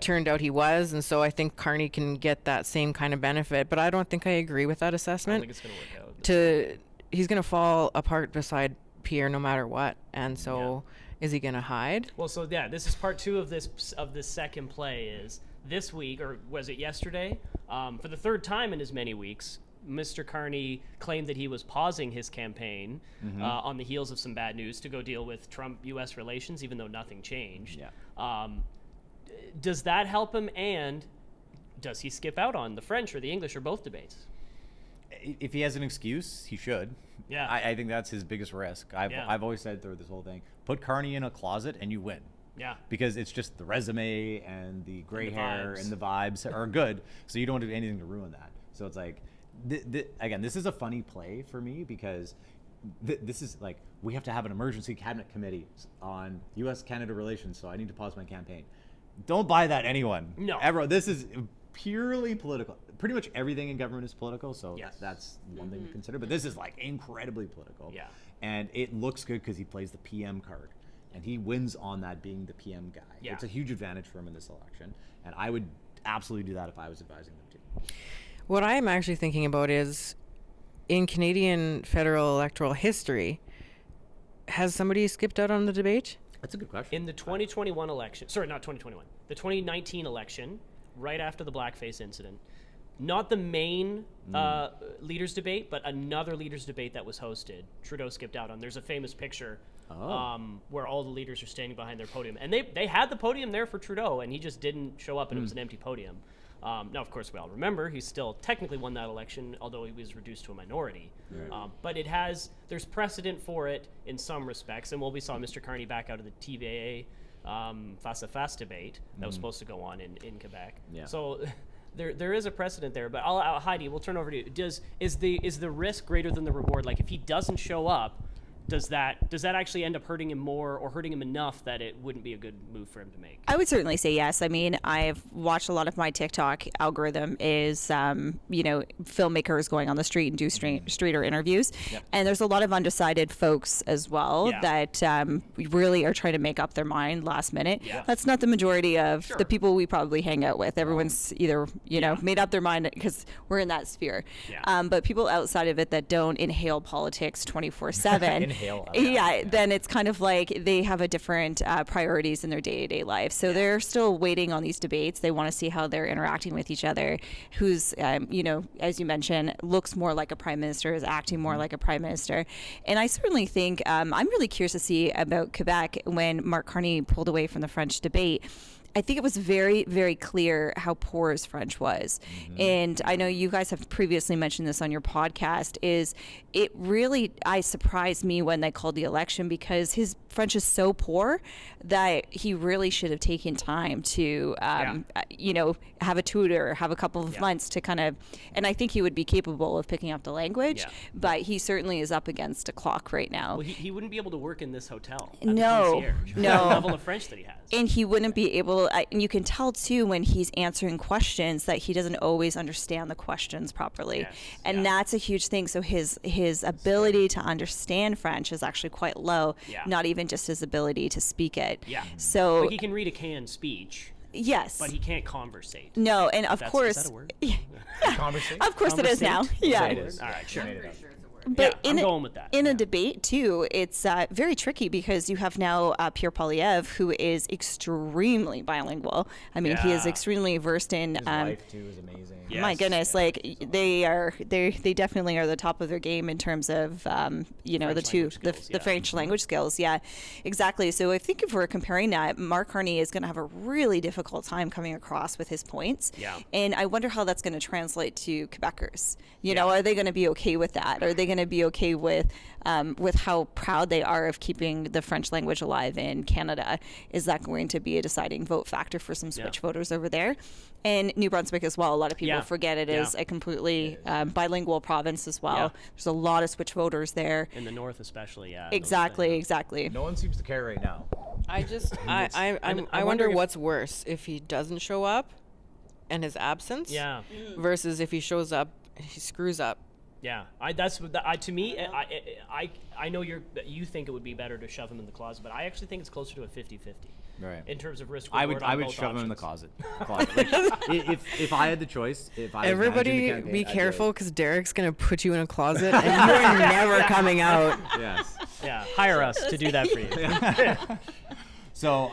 turned out he was. And so I think Carney can get that same kind of benefit. But I don't think I agree with that assessment. I don't think it's going to work out. He's going to fall apart beside Pierre no matter what, and so is he gonna hide? Well, so this is part 2 of this second play. Is this week, or was it yesterday, for the third time in as many weeks, Mr. Carney claimed that he was pausing his campaign on the heels of some bad news to go deal with Trump-U.S. relations, even though nothing changed. Does that help him, and does he skip out on the French or the English or both debates? If he has an excuse, he should. Yeah, I think that's his biggest risk. I've always said through this whole thing, put Carney in a closet and you win. Yeah, because it's just the resume and the gray hair and the vibes are good, so you don't do anything to ruin that. So it's like, again, this is a funny play for me because this is like, we have to have an emergency cabinet committee on U.S.-Canada relations, so I need to pause my campaign. Don't buy that, anyone. No. Everyone, this is purely political. Pretty much everything in government is political, so that's one thing to consider. But this is like incredibly political. Yeah. And it looks good because he plays the PM card. And he wins on that being the PM guy. Yeah. It's a huge advantage for him in this election. And I would absolutely do that if I was advising them too. What I'm actually thinking about is, in Canadian federal electoral history, has somebody skipped out on the debate? That's a good question. In the 2021 election, sorry, not 2021, the 2019 election, right after the blackface incident, not the main leaders debate, but another leaders debate that was hosted, Trudeau skipped out on. There's a famous picture where all the leaders are standing behind their podium. And they had the podium there for Trudeau, and he just didn't show up, and it was an empty podium. Now, of course, we all remember he still technically won that election, although he was reduced to a minority. Right. But there's precedent for it in some respects. And we saw Mr. Carney back out of the TVA face-à-face debate that was supposed to go on in Quebec. Yeah. So there is a precedent there. But Heidi, we'll turn over to you. Is the risk greater than the reward? Like, if he doesn't show up, does that actually end up hurting him more, or hurting him enough that it wouldn't be a good move for him to make? I would certainly say yes. I mean, I've watched a lot of my TikTok algorithm is, filmmakers going on the street and do streeter interviews. Yep. And there's a lot of undecided folks as well that really are trying to make up their mind last minute. Yeah. That's not the majority of the people we probably hang out with. Everyone's either, made up their mind because we're in that sphere. Yeah. But people outside of it that don't inhale politics 24/7. Then it's kind of like they have a different priorities in their day-to-day life. So they're still waiting on these debates. They want to see how they're interacting with each other, who's, as you mentioned, looks more like a prime minister, is acting more like a prime minister. And I certainly think, I'm really curious to see about Quebec when Mark Carney pulled away from the French debate. I think it was very, very clear how poor his French was. And I know you guys have previously mentioned this on your podcast, is it really surprised me when they called the election, because his French is so poor that he really should have taken time to, have a tutor, have a couple of months to kind of, and I think he would be capable of picking up the language, but he certainly is up against a clock right now. Well, he wouldn't be able to work in this hotel. No. The level of French that he has. And he wouldn't be able, and you can tell too when he's answering questions that he doesn't always understand the questions properly. Yes. And that's a huge thing. So his ability to understand French is actually quite low, not even just his ability to speak it. Yeah. So like, he can read a canned speech. Yes. But he can't conversate. No, and of course. Is that a word? Conversate? Of course it is now. Yeah. It is. All right, sure. But I'm going with that. In a debate, too, it's very tricky because you have now Pierre Poilievre, who is extremely bilingual. I mean, he is extremely versed in. His wife, too, is amazing. Yes. My goodness, they definitely are the top of their game in terms of, the French language skills. Yeah, exactly. So I think if we're comparing that, Mark Carney is going to have a really difficult time coming across with his points. Yeah. And I wonder how that's going to translate to Quebecers. Are they going to be okay with that? Are they going going to be okay with how proud they are of keeping the French language alive in Canada? Is that going to be a deciding vote factor for some switch voters over there? And New Brunswick as well. A lot of people forget it is a completely bilingual province as well. Yeah. There's a lot of switch voters there. In the north especially, Exactly. No one seems to care right now. I wonder what's worse, if he doesn't show up and his absence versus if he shows up, he screws up. Yeah, to me, I know you think it would be better to shove him in the closet, but I actually think it's closer to a 50-50. Right. In terms of risk. I would shove him in the closet. Like, if I had the choice, if I was Everybody managing the campaign, be I'd careful, because Derek's gonna put you in a closet and you are never coming out. Yes. Yeah, hire us to do that for you. So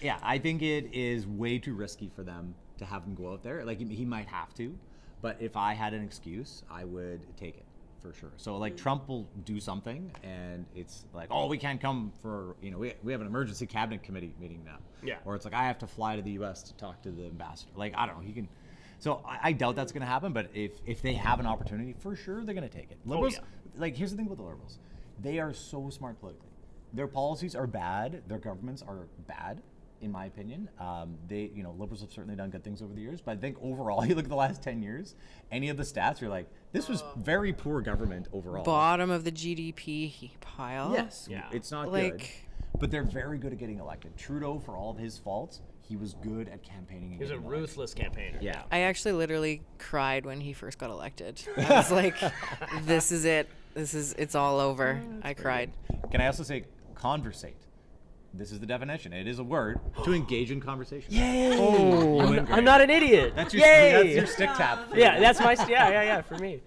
I think it is way too risky for them to have him go out there. Like he might have to, but if I had an excuse, I would take it for sure. So like Trump will do something, and it's like, oh, we can't come for we have an emergency cabinet committee meeting now. Yeah. Or it's like I have to fly to the U.S. to talk to the ambassador. Like I don't know. He can. So I doubt that's going to happen. But if they have an opportunity, for sure they're going to take it. Liberals, like here's the thing with the Liberals, they are so smart politically. Their policies are bad. Their governments are bad, in my opinion. Liberals have certainly done good things over the years, but I think overall, you look at the last 10 years, any of the stats, you're like, this was very poor government overall. Bottom of the GDP pile. Yes, it's not good. But they're very good at getting elected. Trudeau, for all of his faults, he was good at campaigning. He was a ruthless campaigner. Yeah. I actually literally cried when he first got elected. I was like, this is it. It's all over. I cried. Can I also say conversate? This is the definition. It is a word to engage in conversation. Yay! Oh, I'm not an idiot. That's your stick tap. Yeah, that's my for me.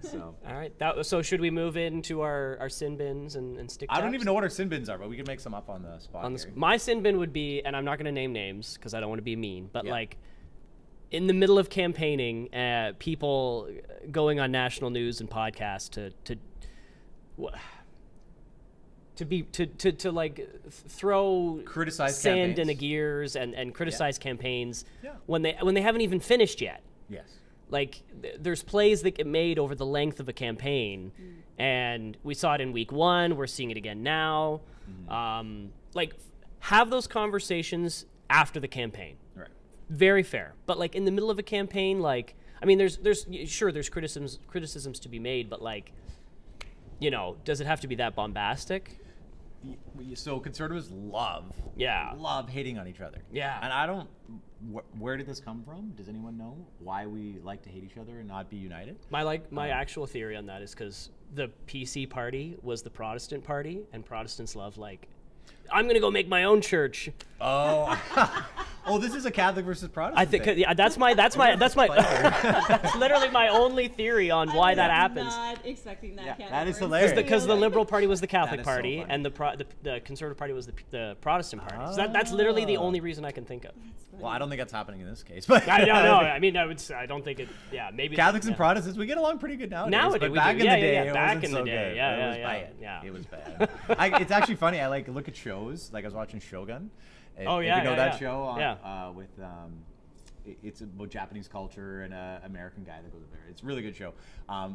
So. All right. So should we move into our sin bins and stick? I don't even know what our sin bins are, but we can make some up on the spot. My sin bin would be, and I'm not going to name names because I don't want to be mean, but like in the middle of campaigning, people going on national news and podcasts to like criticize sand campaigns. in the gears and criticize campaigns when they haven't even finished yet. Yes. Like there's plays that get made over the length of a campaign, and we saw it in week 1. We're seeing it again now. Have those conversations after the campain. Right. Very fair. But like in the middle of a campaign, like I mean, there's criticisms to be made, but like, does it have to be that bombastic? So conservatives love hating on each other. Yeah. And I don't. Where did this come from? Does anyone know why we like to hate each other and not be united? My actual theory on that is because the PC party was the Protestant party, and Protestants love I'm gonna go make my own church. Oh, this is a Catholic versus Protestant. I think that's my that's literally my only theory on why that happens. Not expecting that. Yeah, that is hilarious. Because the Liberal Party was the Catholic That is so party, funny. and the Conservative Party was the Protestant party. So that's literally the only reason I can think of. Well, I don't think that's happening in this case. But I don't know. I mean, I don't think it. Yeah, maybe Catholics and Protestants, we get along pretty good nowadays. Nowadays, but we back do. in the day, Yeah, it back wasn't in the so day. good. Yeah, It was yeah, bad. yeah. It was bad. It's actually funny. I look at shows. Like I was watching Shogun. If you know that show on, with it's about Japanese culture and an American guy that goes there. It's a really good show.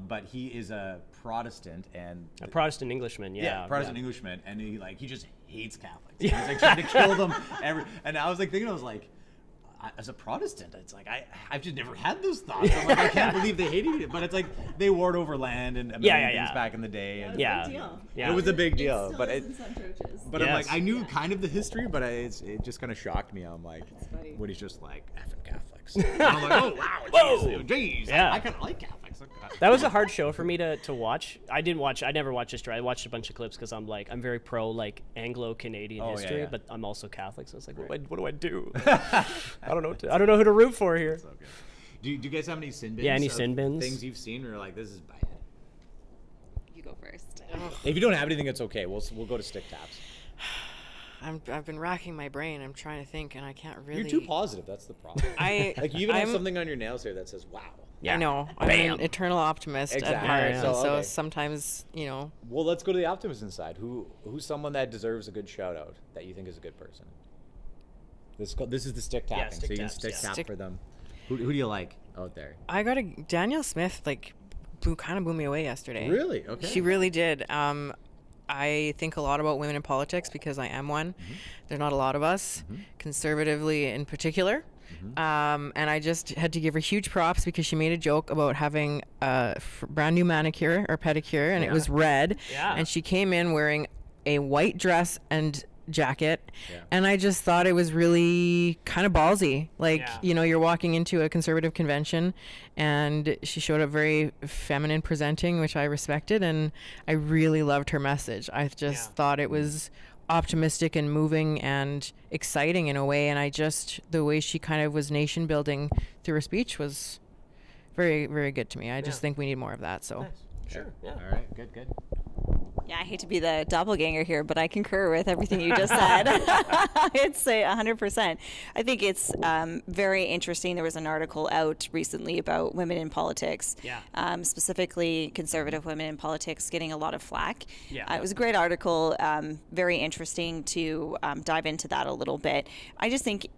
But he is a Protestant and a Protestant Englishman. Protestant Englishman, and he just hates Catholics. He's like trying to kill them. And I was like thinking, I was like, as a Protestant, it's like I've just never had those thoughts. I'm like, I can't believe they hated it. But it's like they warred over land and things back in the day. And it was a big deal. But I'm like, I knew kind of the history, but it just kind of shocked me. I'm like, when he's just like effing Catholics. And I'm like, oh wow, whoa, jeez, yeah. I kind of like Catholics. That was a hard show for me to watch. I never watched history. I watched a bunch of clips because I'm very pro Anglo-Canadian history, but I'm also Catholic, so it's like, what do I do? I don't know who to root for here. So good. Do you guys have any sin bins? Yeah, any sin bins? Things you've seen where you're like, this is bad. You go first. If you don't have anything, it's okay. We'll go to stick taps. I've been racking my brain. I'm trying to think, and I can't really. You're too positive. That's the problem. You even have something on your nails here that says, wow. Yeah. I know. I'm an eternal optimist at heart. Yeah. So sometimes, Well, let's go to the optimism side. Who's someone that deserves a good shout out that you think is a good person? This is the stick tapping. stick so you can taps, stick yeah. tap for them. Who do you like? out there? Danielle Smith, like, kind of blew me away yesterday. Really? Okay. She really did. I think a lot about women in politics because I am one. There are not a lot of us, conservatively in particular. And I just had to give her huge props because she made a joke about having a brand new manicure or pedicure, and it was red. Yeah. And she came in wearing a white dress and jacket, and I just thought it was really kind of ballsy. Like, you're walking into a conservative convention, and she showed up very feminine presenting, which I respected, and I really loved her message. I just thought it was optimistic and moving and exciting in a way, and the way she kind of was nation building through her speech was very, very good to me. I just think we need more of that. So Nice. Sure. Yeah. All right. Good. Yeah, I hate to be the doppelganger here, but I concur with everything you just said. I'd say 100%. I think it's very interesting. There was an article out recently about women in politics, specifically conservative women in politics getting a lot of flack. It was a great article, very interesting to dive into that a little bit. I just think,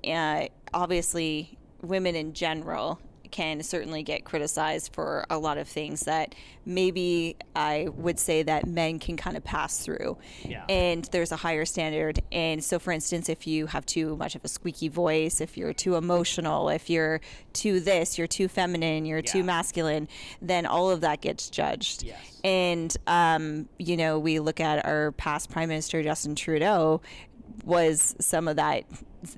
obviously, women in general can certainly get criticized for a lot of things that maybe I would say that men can kind of pass through. And there's a higher standard. And so, for instance, if you have too much of a squeaky voice, if you're too emotional, if you're too this, you're too feminine, you're too masculine, then all of that gets judged. And, we look at our past Prime Minister, Justin Trudeau, was some of that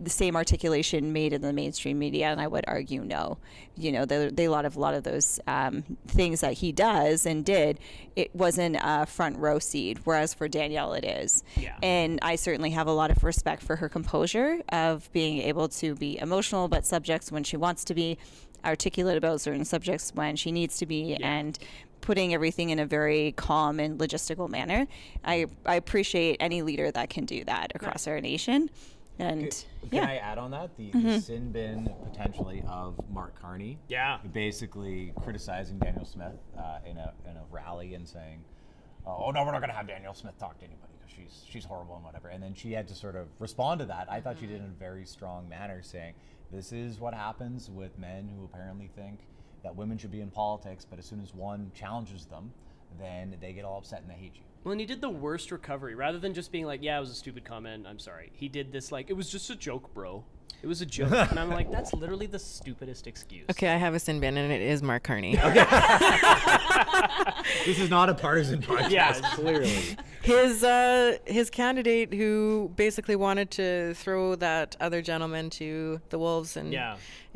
the same articulation made in the mainstream media? And I would argue no. A lot of those things that he does and did, it wasn't a front row seat, whereas for Danielle it is. And I certainly have a lot of respect for her composure of being able to be emotional about subjects when she wants to be, articulate about certain subjects when she needs to be, and putting everything in a very calm and logistical manner. I appreciate any leader that can do that across our nation. And can I add on that? The sin bin potentially of Mark Carney. Basically criticizing Danielle Smith in a rally and saying, oh no, we're not going to have Danielle Smith talk to anybody because she's horrible and whatever. And then she had to sort of respond to that. I thought she did in a very strong manner, saying this is what happens with men who apparently think that women should be in politics, but as soon as one challenges them, then they get all upset and they hate you. Well, and he did the worst recovery. Rather than just being like, yeah, it was a stupid comment, I'm sorry. He did this like, it was just a joke, bro. It was a joke. And I'm like, that's literally the stupidest excuse. Okay, I have a sin bin, and it is Mark Carney. This is not a partisan podcast, clearly. His candidate who basically wanted to throw that other gentleman to the wolves in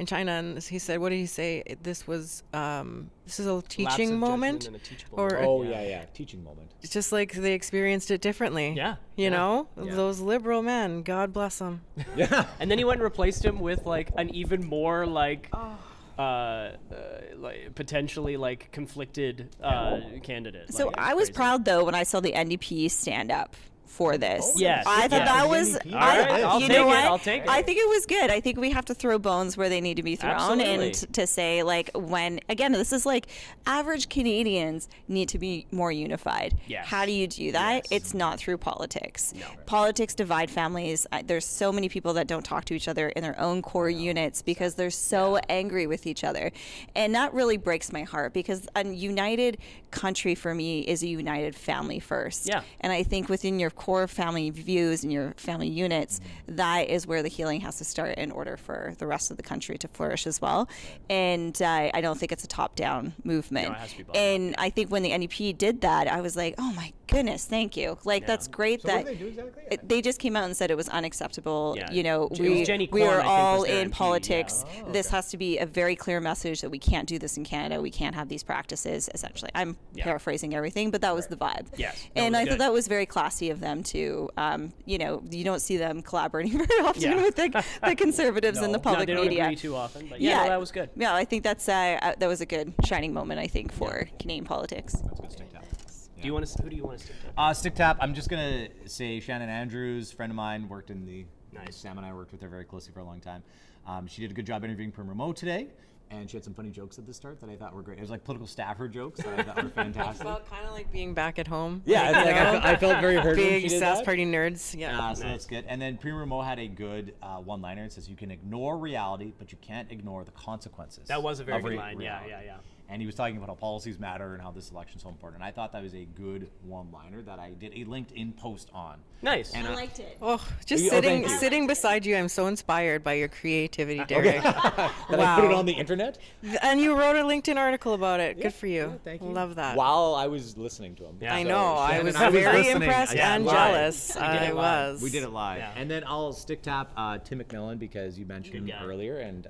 China, and he said, what did he say? This is a teaching moment? Teaching moment. It's just like they experienced it differently. You know? Those liberal men, God bless them. And then he went and replaced him with like an even more like potentially like conflicted candidate. So I was proud though when I saw the NDP stand up for this. Yes. I thought that was, I'll take it. I think it was good. I think we have to throw bones where they need to be thrown. Absolutely. And to say like when, again, this is like average Canadians need to be more unified. How do you do that? It's not through politics. Politics divide families. There's so many people that don't talk to each other in their own core units because they're so angry with each other. And that really breaks my heart because a united country for me is a united family first. And I think within your core family views and your family units, that is where the healing has to start in order for the rest of the country to flourish as well. And I don't think it's a top-down movement. No, it has to be and I think when the NDP did that, I was like, oh my goodness, thank you. Like that's great. So that what did they do exactly? they just came out and said it was unacceptable. It was Jenny we Kwan, are I think, all was their in MP. politics. This has to be a very clear message that we can't do this in Canada. We can't have these practices. Essentially, I'm paraphrasing everything, but that was the vibe. And I thought that was very classy of them to. You don't see them collaborating very often with the conservatives in the public they don't media. agree too often, but that was good. Yeah, I think that was a good shining moment. I think for Canadian politics. That's good stick tap. Who do you want to stick to? Stick tap. I'm just gonna say Shannon Andrews, friend of mine, worked in the. Nice. Sam and I worked with her very closely for a long time. She did a good job interviewing Prime Remote today, and she had some funny jokes at the start that I thought were great. It was like political staffer jokes that I thought were fantastic. Felt kind of like being back at home. Yeah, it's like I felt very heard when she Big did Sass that. Party nerds. Yeah. So that's good. And then Premier Mo had a good one-liner. It says, "You can ignore reality, but you can't ignore the consequences." That was a very of good line. reality. Yeah. And he was talking about how policies matter and how this election is so important. And I thought that was a good one-liner that I did a LinkedIn post on. Nice. And I liked it. Oh, just thank you. sitting beside you, I'm so inspired by your creativity, Derek. I put it on the internet? And you wrote a LinkedIn article about it. Good for you. Thank you. Love that. While I was listening to him. Yeah. I know. I Shannon, was I was very listening. impressed Yeah, and live. jealous. We did it I live. was. We did it live. Yeah. And then I'll stick tap Tim McMillan because you mentioned Good him guy. earlier, and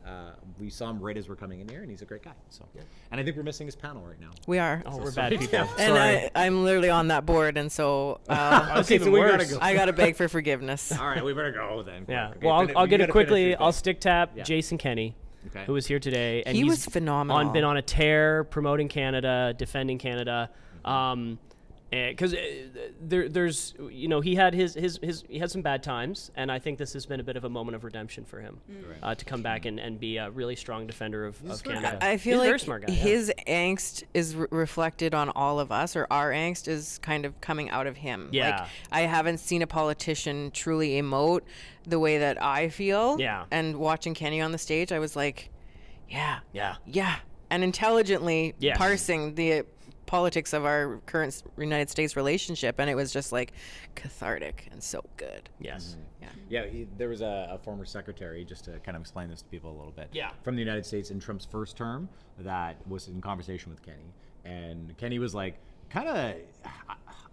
we saw him right as we're coming in here, and he's a great guy. So, and I think we're missing his panel right now. We are. Oh, we're bad people. And Sorry. I'm literally on that board, and so That's Okay, even so we gotta worse. go. I got to beg for forgiveness. All right, we better go then. Yeah. Okay, Well, I'll we get it gotta finish quickly. your I'll thing. stick tap Yeah. Jason Kenney, Okay. who was here today, and He he's was phenomenal. been on a tear promoting Canada, defending Canada. Because there's he had he had some bad times, and I think this has been a bit of a moment of redemption for him to come back and be a really strong defender of Canada. I He's feel a like very smart guy, yeah. his angst is reflected on all of us, or our angst is kind of coming out of him. Yeah. Like, I haven't seen a politician truly emote the way that I feel. Yeah. And watching Kenny on the stage, I was like, yeah, Yeah. and intelligently Yes. parsing the politics of our current United States relationship, and it was just like cathartic and so good. Yes. Yeah, there was a former secretary, just to kind of explain this to people a little bit, Yeah. from the United States in Trump's first term that was in conversation with Kenny. And Kenny was like kind of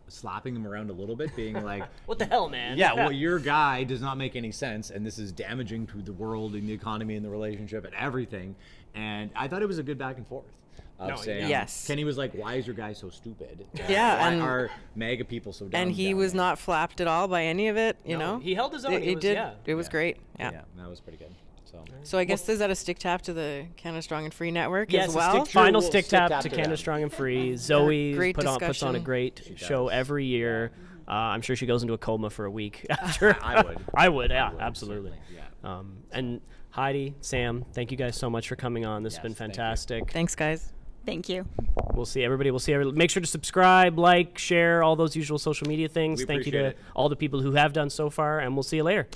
slapping him around a little bit, being like, What the hell, man? yeah, well, your guy does not make any sense, and this is damaging to the world and the economy and the relationship and everything. And I thought it was a good back and forth. Of No, saying, yes. Kenny was like, why is your guy so stupid? Yeah, Why and- are MAGA people so dumb? And he down was there? not flapped at all by any of it, you No, know? he held his own. It, He it was- did. yeah. It was great. Yeah. Yeah, that was pretty good. So I guess is that a stick tap to the Canada Strong and Free Network Yes, as well? final We'll stick stick tap tap to to Canada them. Strong and Free. Zoe great puts on a discussion. great show every year. I'm sure she goes into a coma for a week after. I would. I would, yeah, I would, absolutely. certainly, yeah. And Heidi, Sam, thank you guys so much for coming on. This has Yes, been thank you. fantastic. Thanks, guys. Thank you. We'll see everybody. Make sure to subscribe, like, share, all those usual social media things. We Thank you appreciate to it. all the people who have done so far, and we'll see you later.